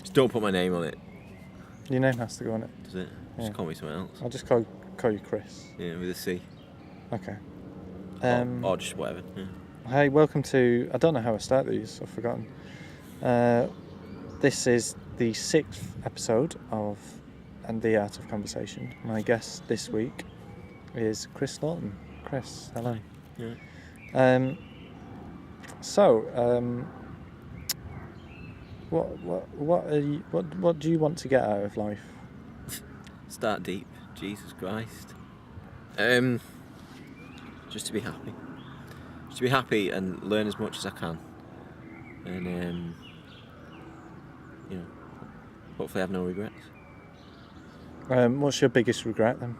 Just don't put my name on it. Your name has to go on it. Does it? Yeah. Just call me something else. I'll just call you Kris. Yeah, with a C. Okay. Or just whatever. Yeah. Hey, welcome to... I don't know how I start these. I've forgotten. This is the 6th episode of And the Art of Conversation. My guest this week is Kris Lawton. Kris, hello. Yeah. What do you want to get out of life? Start deep. Jesus Christ. Just to be happy. Just to be happy and learn as much as I can. And, hopefully I have no regrets. What's your biggest regret then?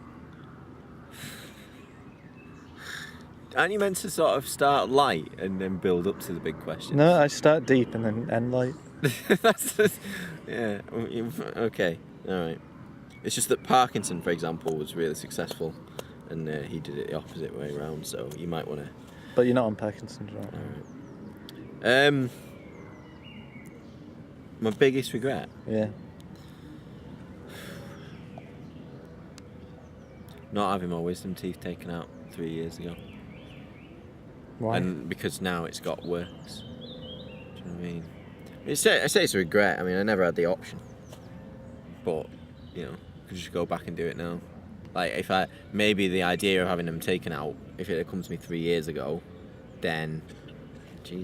Aren't you meant to sort of start light and then build up to the big questions? No, I start deep and then end light. Yeah, okay, alright. It's just that Parkinson, for example, was really successful and he did it the opposite way around, so you might want to... But you're not on Parkinson's, right? Alright. My biggest regret? Yeah. Not having my wisdom teeth taken out 3 years ago. Why? And because now it's got worse. Do you know what I mean? I say it's a regret. I mean, I never had the option. But, I could just go back and do it now. Like, maybe the idea of having them taken out, if it had come to me 3 years ago, then, I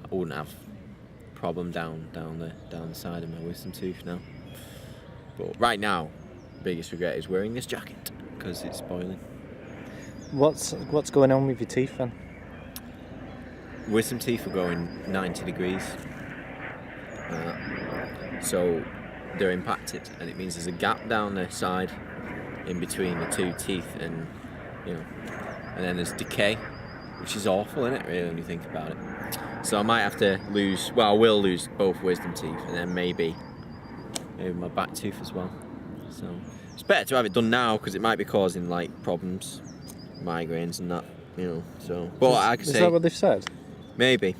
wouldn't have a problem down the side of my wisdom tooth now. But right now, the biggest regret is wearing this jacket, because it's spoiling. What's going on with your teeth then? Wisdom teeth are going 90 degrees. So they're impacted, and it means there's a gap down the side in between the two teeth, and and then there's decay, which is awful, isn't it, really, when you think about it? So I might have to I will lose both wisdom teeth, and then maybe my back tooth as well. So it's better to have it done now, because it might be causing problems, migraines and that, so. But I could say... Is that what they've said? Maybe.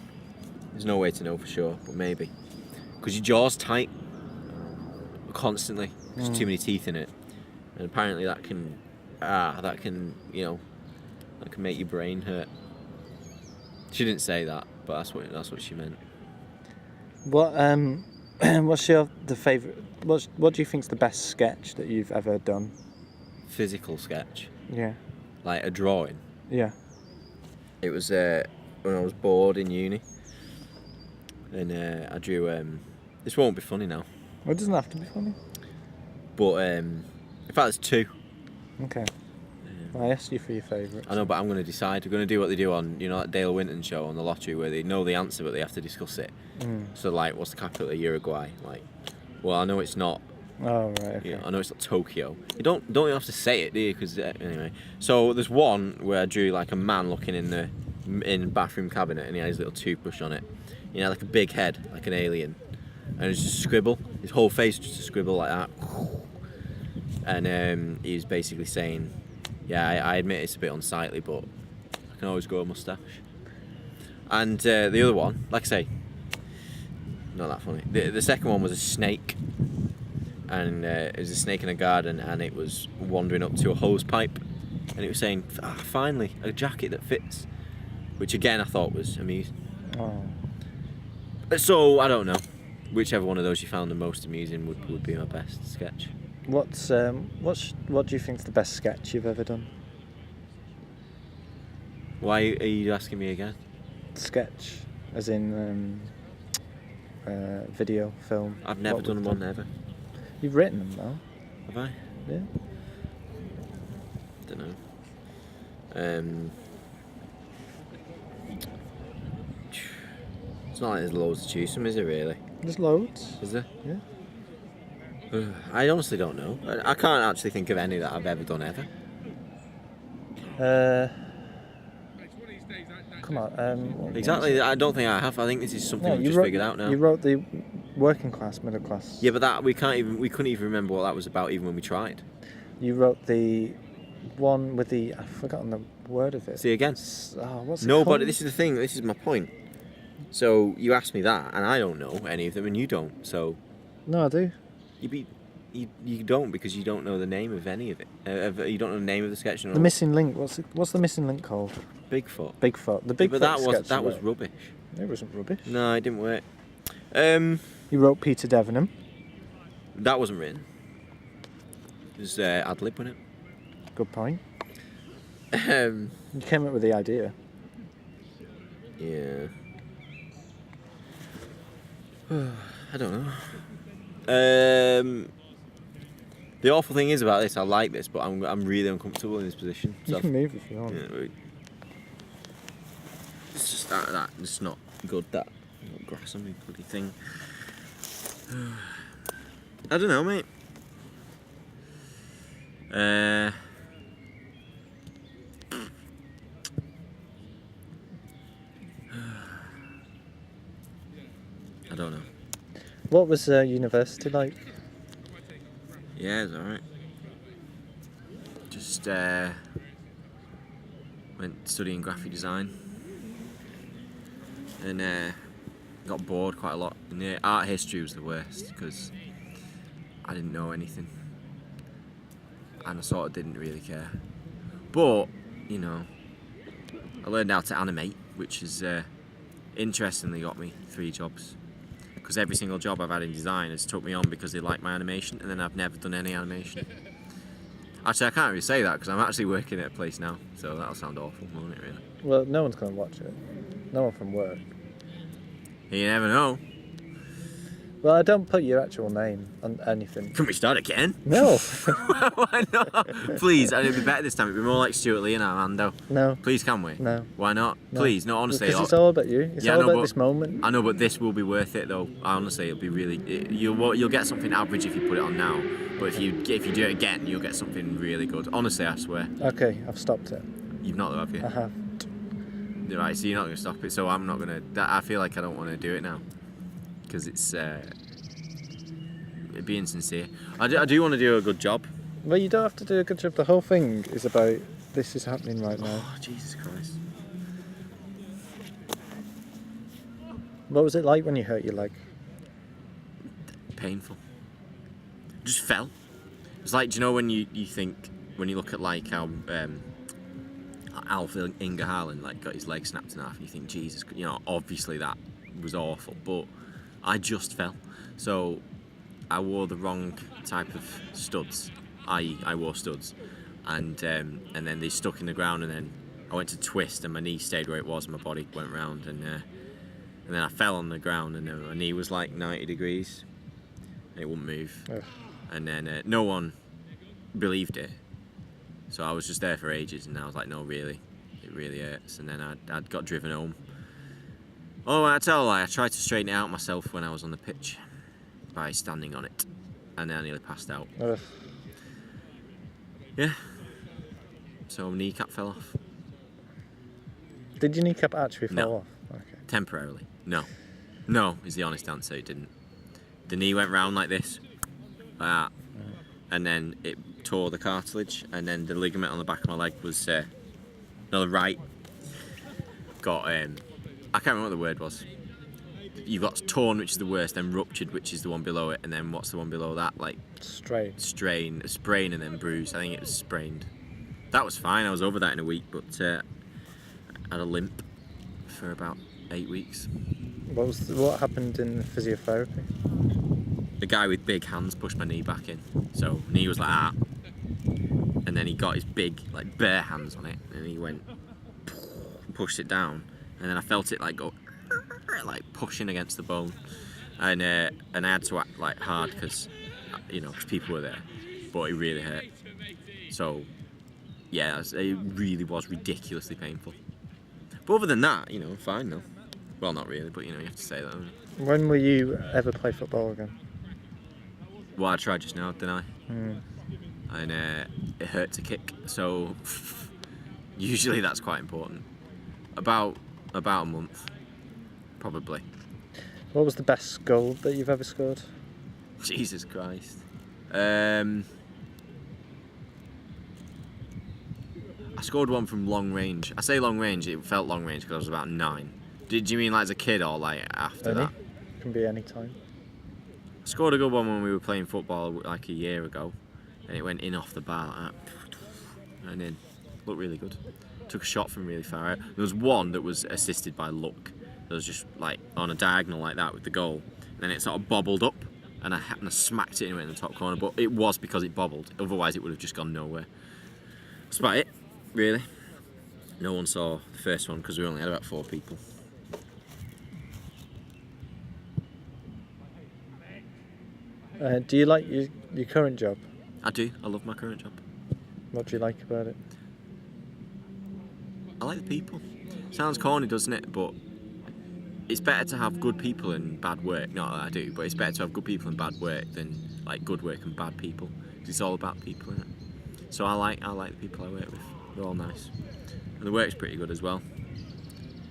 There's no way to know for sure, but maybe. Because your jaw's tight constantly. There's too many teeth in it. And apparently that can make your brain hurt. She didn't say that, but that's what she meant. What's the favourite... What do you think's the best sketch that you've ever done? Physical sketch? Yeah. Like a drawing? Yeah. It was when I was bored in uni. And I drew... this won't be funny now. Well, it doesn't have to be funny. But, in fact, there's two. Okay. I asked you for your favourites. I know, but I'm going to decide. We're going to do what they do on, that Dale Winton show on the lottery, where they know the answer, but they have to discuss it. So, what's the capital of Uruguay? Well, I know it's not. Oh, right, okay. I know it's not Tokyo. You don't even have to say it, do you? Because anyway. So there's one where I drew a man looking in the bathroom cabinet, and he had his little toothbrush on it. He had a big head, like an alien, and it was just a scribble. His whole face was just a scribble like that. And he was basically saying, "Yeah, I admit it's a bit unsightly, but I can always grow a moustache." And the other one, like I say, not that funny. The second one was a snake, and it was a snake in a garden, and it was wandering up to a hose pipe, and it was saying, "Finally, a jacket that fits," which again I thought was amusing. Oh. So I don't know. Whichever one of those you found the most amusing would be my best sketch. What do you think's the best sketch you've ever done? Why are you asking me again? Sketch, as in video, film. I've never done one ever. You've written them though. Have I? Yeah. Don't know. It's not like there's loads to choose from, is it really? There's loads. Is there? Yeah. I honestly don't know. I can't actually think of any that I've ever done ever. Come on. Exactly. I don't think I have. I think this is something we've just figured out now. You wrote the working class, middle class. Yeah, but we couldn't even remember what that was about even when we tried. You wrote the one with the... I've forgotten the word of it. See again. What's it Nobody. called? This is the thing. This is my point. So you asked me that, and I don't know any of them, and you don't. So No, I do. you don't because you don't know the name of any of it. You don't know the name of the sketch. The missing link. What's the missing link called? Bigfoot. Bigfoot. The Bigfoot But that sketch was worked. rubbish. It wasn't rubbish. No, it didn't work. You wrote Peter Devenham. That wasn't written. It was ad lib, wasn't Good point. it? You came up with the idea. Yeah. I don't know. The awful thing is about this, I like this, but I'm really uncomfortable in this position. You So can move if you want. yeah, it's just that it's not good. That grass on me bloody thing. I don't know, mate. I don't know. What was university like? Yeah, it's alright. Just went studying graphic design and got bored quite a lot. And the art history was the worst because I didn't know anything and I sort of didn't really care. But, you know, I learned how to animate, which has interestingly got me 3 jobs. Because every single job I've had in design has took me on because they like my animation, and then I've never done any animation. Actually, I can't really say that because I'm actually working at a place now, so that'll sound awful, won't it, really? Well, no one's going to watch it. No one from work. You never know. Well, I don't put your actual name on anything. Can we start again? No. Why not? Please, it'll be better this time. It'll be more like Stuart Lee and Armando. No. Please, can we? No. Why not? No. Please, no, honestly. Because it's all about you. It's Yeah, all I know, about but- this moment. I know, but this will be worth it, though. Honestly, it'll be really. You'll get something average if you put it on now, but if you do it again, you'll get something really good. Honestly, I swear. Okay, I've stopped it. You've not, though, have you? I have. Right, so you're not going to stop it. So I'm not going to. I feel like I don't want to do it now because it's. It'd be insincere. I do want to do a good job. Well, you don't have to do a good job. The whole thing is about this is happening right now. Oh, Jesus Christ. What was it like when you hurt your leg? Painful. Just fell. It's like, do you know when you think, when you look at like how Alf Inge Haaland like got his leg snapped in half and you think, Jesus, you know, obviously that was awful, but I just fell. So I wore the wrong type of studs, i.e. I wore studs, and then they stuck in the ground, and then I went to twist and my knee stayed where it was and my body went round, and then I fell on the ground and my knee was like 90 degrees and it wouldn't move. Ugh. And then no one believed it, so I was just there for ages, and I was like, no, really, it really hurts. And then I'd got driven home. Oh, I tell a lie, I tried to straighten it out myself when I was on the pitch by standing on it, and then I nearly passed out. Ugh. Yeah, so kneecap fell off. Did your kneecap actually fall No. off? Okay. Temporarily. No is the honest answer. It didn't. The knee went round like this, like that, and then it tore the cartilage, and then the ligament on the back of my leg was the right got I can't remember what the word was. You've got torn, which is the worst, then ruptured, which is the one below it, and then what's the one below that? Like Straight. sprain, and then bruise. I think it was sprained. That was fine. I was over that in a week, but I had a limp for about 8 weeks. What happened in physiotherapy? The guy with big hands pushed my knee back in, so knee was like that, and then he got his big, like bare hands on it, and he went, pushed it down, and then I felt it like go, like pushing against the bone, and I had to act like hard because, you know, 'cause people were there, but it really hurt. So, yeah, it really was ridiculously painful. But other than that, you know, fine though. Well, not really, but you know, you have to say that. Don't you? When will you ever play football again? Well, I tried just now, didn't I? Mm. And it hurt to kick, so usually that's quite important. About a month, probably. What was the best goal that you've ever scored? Jesus Christ. I scored one from long range. I say long range, it felt long range because I was about 9. Did you mean like as a kid or like after Any? that? Can be any time. I scored a good one when we were playing football like a year ago, and it went in off the bar like that, and in. Looked really good. Took a shot from really far out. There was one that was assisted by luck. That was just like on a diagonal like that with the goal, and then it sort of bobbled up, and I smacked it and it went in the top corner. But it was because it bobbled. Otherwise, it would have just gone nowhere. That's about it, really. No one saw the first one because we only had about 4 people. Do you like your current job? I do. I love my current job. What do you like about it? I like the people. Sounds corny, doesn't it? But it's better to have good people and bad work. Not that I do, but it's better to have good people and bad work than like good work and bad people. Because it's all about people, isn't it? So I like the people I work with. They're all nice, and the work's pretty good as well.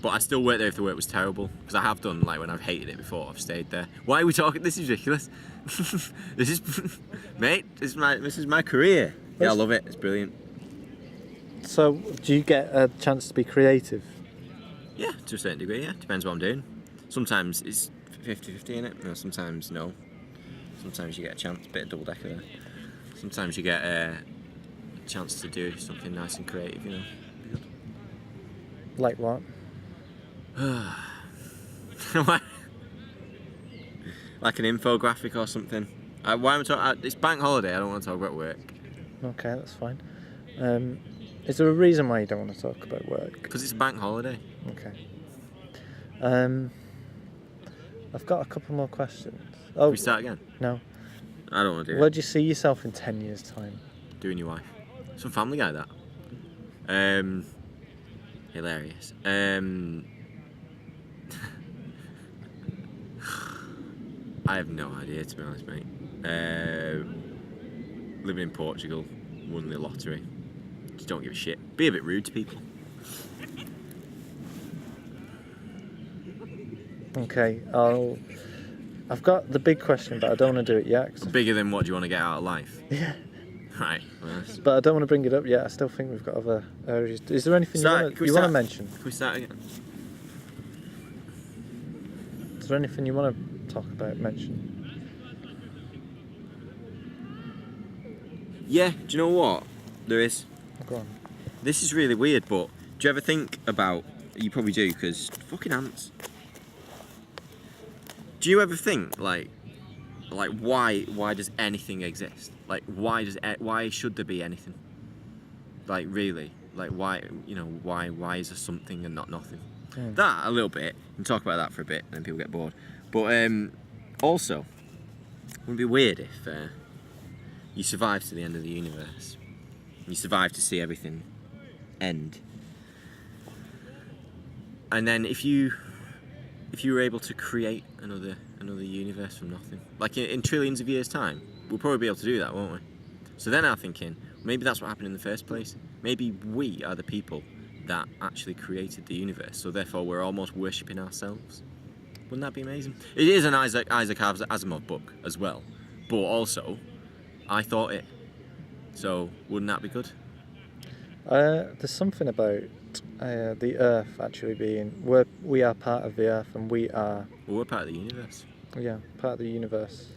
But I still work there if the work was terrible, because I have done like when I've hated it before. I've stayed there. Why are we talking? This is ridiculous. This is, mate. This is my career. Yeah, I love it. It's brilliant. So, do you get a chance to be creative? Yeah, to a certain degree, yeah. Depends what I'm doing. Sometimes it's 50-50 innit? You know, sometimes no. Sometimes you get a chance, bit of double decker there. Sometimes you get a chance to do something nice and creative, you know. Like what? Like an infographic or something. Why am I talking? It's bank holiday, I don't want to talk about work. Okay, that's fine. Is there a reason why you don't want to talk about work? Because it's a bank holiday. Okay. I've got a couple more questions. Oh, Can we start again? No. I don't want to do Where it. do you see yourself in 10 years' time? Doing your wife. Some Family Guy, that. Hilarious. I have no idea, to be honest, mate. Living in Portugal, won the lottery. Just don't give a shit. Be a bit rude to people. Okay, I've got the big question, but I don't want to do it yet. Bigger than what do you want to get out of life? Yeah. Right. Well, But I don't want to bring it up yet. I still think we've got other areas. Is there anything you want to mention? Can we start again? Is there anything you want to talk about, mention? Yeah, do you know what? There is. Go on. This is really weird, but do you ever think about... You probably do, because fucking ants. Do you ever think, like why does anything exist? Like, why should there be anything? Like, really? Like, why is there something and not nothing? Mm. That, a little bit. We can talk about that for a bit, and then people get bored. But, also, wouldn't it be weird if you survived to the end of the universe? You survived to see everything end. And then if you were able to create another universe from nothing, like in trillions of years' time, we'll probably be able to do that, won't we? So then I'm thinking, maybe that's what happened in the first place. Maybe we are the people that actually created the universe, so therefore we're almost worshipping ourselves. Wouldn't that be amazing? It is an Isaac Asimov book as well, but also, I thought it. So wouldn't that be good? There's something about the Earth actually being... We are part of the Earth, and we are... Well, we're part of the universe. Yeah, part of the universe.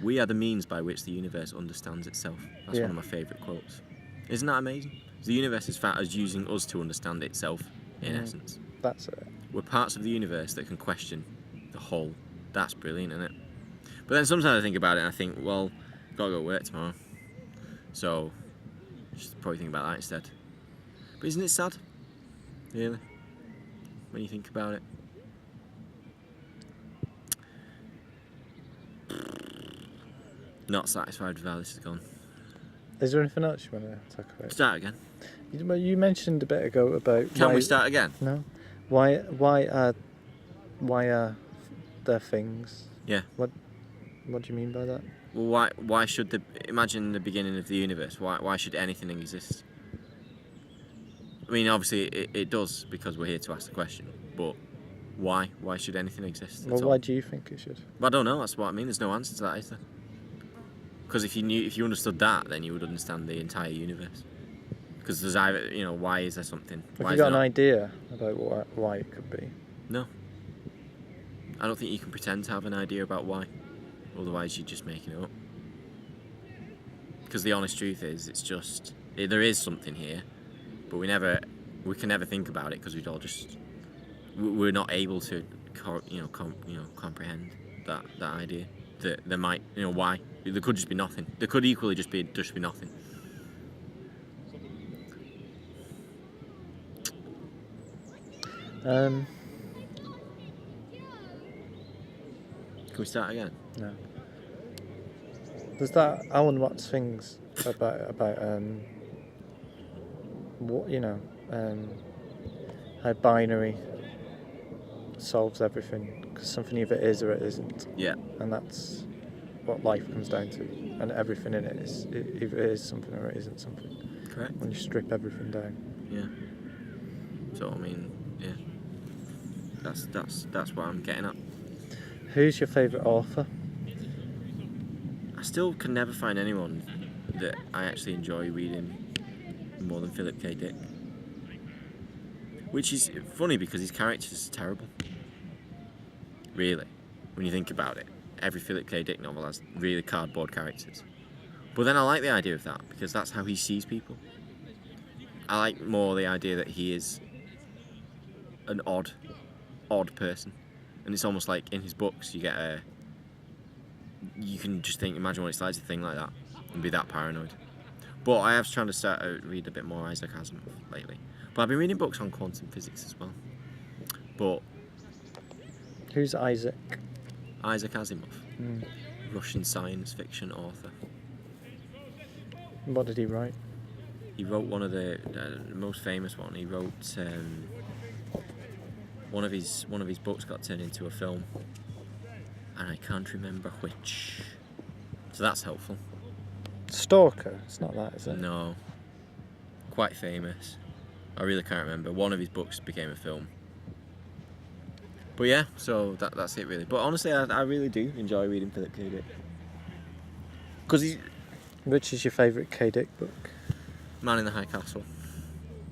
We are the means by which the universe understands itself. That's one of my favourite quotes. Isn't that amazing? The universe is fat as using us to understand itself, in essence. That's it. We're parts of the universe that can question the whole. That's brilliant, isn't it? But then sometimes I think about it and I think, well, I've got to go to work tomorrow. So, I should probably think about that instead. But isn't it sad? Really? When you think about it. Not satisfied with how this has gone. Is there anything else you want to talk about? Start again. You mentioned a bit ago about... Can we start again? No. Why are there things? Yeah. What do you mean by that? Well, why should imagine the beginning of the universe? Why should anything exist? I mean, obviously it does, because we're here to ask the question. But why? Why should anything exist? Well, why do you think it should? I don't know. That's what I mean. There's no answer to that, is there? Because if you understood that, then you would understand the entire universe. Because there's either, why is there something? Have you got an idea about why it could be? No. I don't think you can pretend to have an idea about why. Otherwise, you're just making it up. Because the honest truth is, it's just there is something here, but we can never think about it because we're not able to, comprehend that idea. That there might, why? There could just be nothing. There could equally just be nothing. Um, Can we start again? no. There's that Alan Watts things about what how binary solves everything, because something either is or it isn't. Yeah. And that's what life comes down to, and everything in it is either it is something or it isn't something. Correct. When you strip everything down. Yeah. So I mean, yeah. That's what I'm getting at. Who's your favourite author? I still can never find anyone that I actually enjoy reading more than Philip K. Dick. Which is funny because his characters are terrible. Really, when you think about it. Every Philip K. Dick novel has really cardboard characters. But then I like the idea of that because that's how he sees people. I like more the idea that he is an odd person. And it's almost like in his books you can just imagine what it's like to think like that and be that paranoid. But I have trying to start to read a bit more Isaac Asimov lately. But I've been reading books on quantum physics as well. But Who's Isaac? Isaac Asimov, Russian science fiction author. What did he write? He wrote one of the most famous one. He wrote one of his books got turned into a film, and I can't remember which. So that's helpful. Stalker? It's not that, is it? No. Quite famous. I really can't remember. One of his books became a film. But yeah, so that's it really. But honestly, I really do enjoy reading Philip K. Dick. Which is your favourite K. Dick book? Man in the High Castle.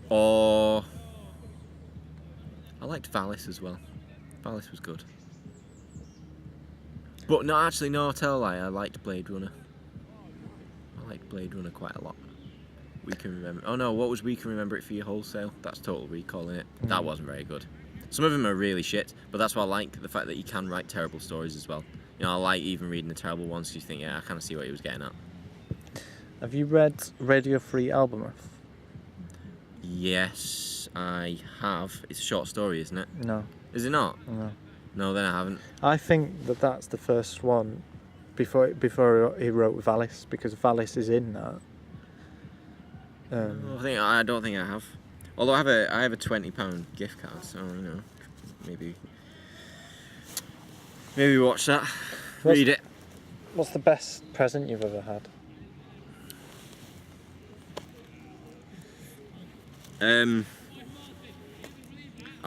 Or I liked Valis as well. Valis was good. But no, tell a lie. I liked Blade Runner. I liked Blade Runner quite a lot. We Can Remember. Oh no, what was We Can Remember It For Your Wholesale? That's Total Recall, innit? That wasn't very good. Some of them are really shit, but that's why I like the fact that he can write terrible stories as well. I like even reading the terrible ones because you think, yeah, I kind of see what he was getting at. Have you read Radio Free Albemarle? Yes, I have. It's a short story, isn't it? No. Is it not? No. No, then I haven't. I think that's the first one before he wrote Valis, because Valis is in that. I don't think I have. Although I have a £20 gift card, so maybe watch that. Read it. What's the best present you've ever had? I'm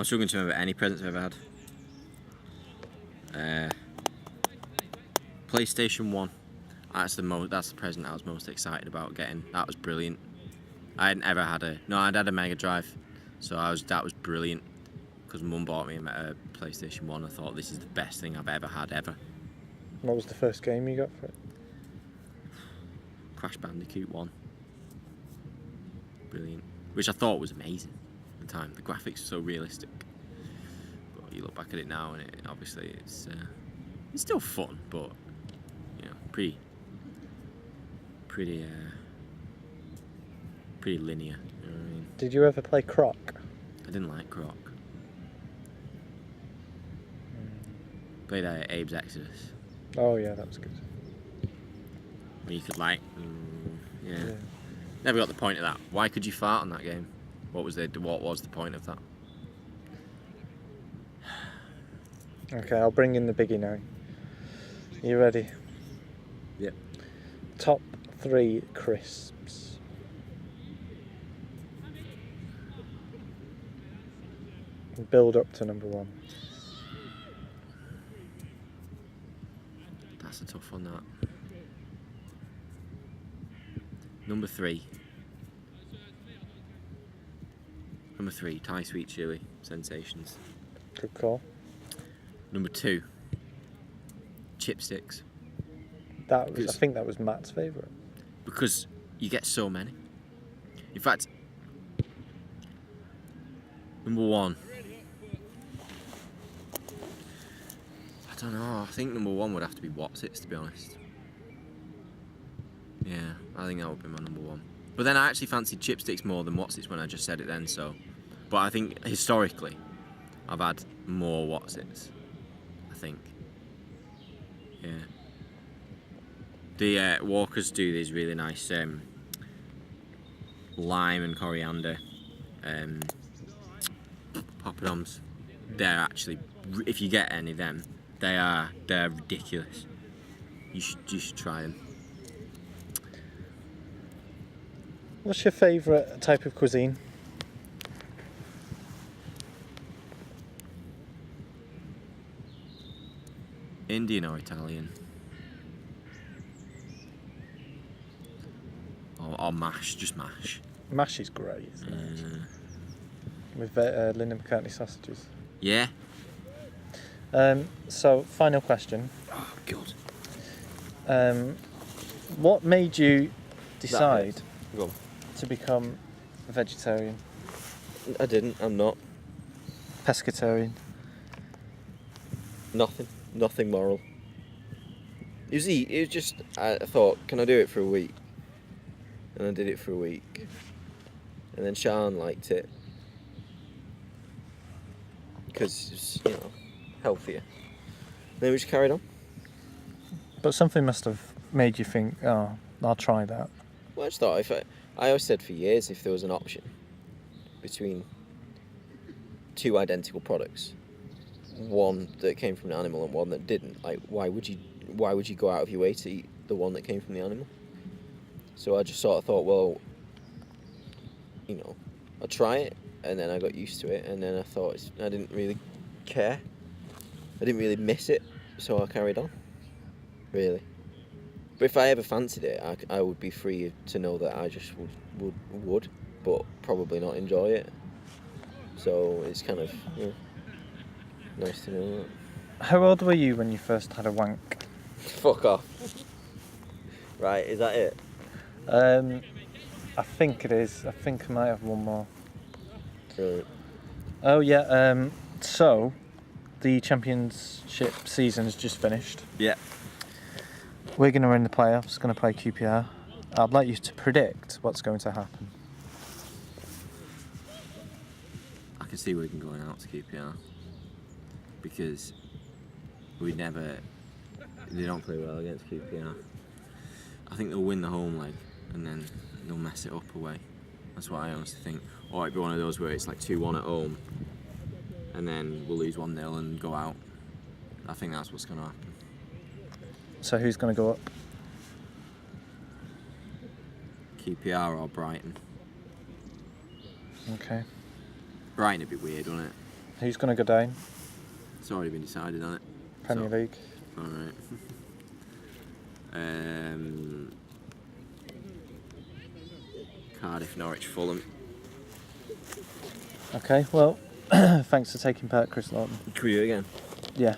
struggling to remember any presents I've ever had. PlayStation 1. That's the present I was most excited about getting. That was brilliant. I hadn't ever had I'd had a Mega Drive, so that was brilliant. Because Mum bought me a PlayStation 1. I thought, this is the best thing I've ever had, ever. What was the first game you got for it? Crash Bandicoot 1. Brilliant. Which I thought was amazing at the time. The graphics were so realistic. But you look back at it now and obviously it's still fun, but pretty linear. You know what I mean? Did you ever play Croc? I didn't like Croc. Played Abe's Exodus. Oh yeah, that was good. Where you could yeah. Never got the point of that. Why could you fart on that game? What was the point of that? Okay, I'll bring in the biggie now. You ready? Yep. Top 3 crisps. Build up to number 1. That's a tough one, that. Number 3. Thai sweet chili sensations. Good call. Number 2, chipsticks. I think that was Matt's favourite. Because you get so many. In fact, number 1. I don't know. I think number 1 would have to be Wotsits, to be honest. Yeah, I think that would be my number 1. But then I actually fancied chipsticks more than Wotsits when I just said it then. So, but I think historically, I've had more Wotsits. I think. Yeah. The Walkers do these really nice lime and coriander poppadoms. They're actually, if you get any of them, they're ridiculous. You should try them. What's your favourite type of cuisine? Indian or Italian? Or mash, just mash. Mash is great, isn't it? With Linda McCartney sausages. Yeah. So, final question. Oh, God. What made you decide Go on. to become a vegetarian? I didn't. I'm not. Pescatarian? Nothing moral. It was just, I thought, can I do it for a week? And I did it for a week. And then Sean liked it. Because it's, healthier. Then we just carried on. But something must have made you think, oh, I'll try that. Well, I just thought, I always said for years, if there was an option between 2 identical products, one that came from an animal and one that didn't, like, why would you go out of your way to eat the one that came from the animal? So I just sort of thought, well, I'll try it, and then I got used to it, and then I thought I didn't really care. I didn't really miss it, so I carried on, really. But if I ever fancied it, I would be free to know that I just would, but probably not enjoy it. So it's kind of nice to know that. How old were you when you first had a wank? Fuck off. Right, is that it? I think it is. I think I might have one more. Right. Oh yeah. So the championship season has just finished. Yeah. We're going to win the playoffs. Going to play QPR. I'd like you to predict what's going to happen. I can see Wigan going out to QPR because they don't play well against QPR. I think they'll win the home leg and then they'll mess it up away. That's what I honestly think. Or it'd be one of those where it's like 2-1 at home and then we'll lose 1-0 and go out. I think that's what's going to happen. So who's going to go up? QPR or Brighton? Okay. Brighton would be weird, wouldn't it? Who's going to go down? It's already been decided, hasn't it? Premier League. Alright. Cardiff, Norwich, Fulham. Okay, well, thanks for taking part, Chris Lawton. Can we do it again? Yeah.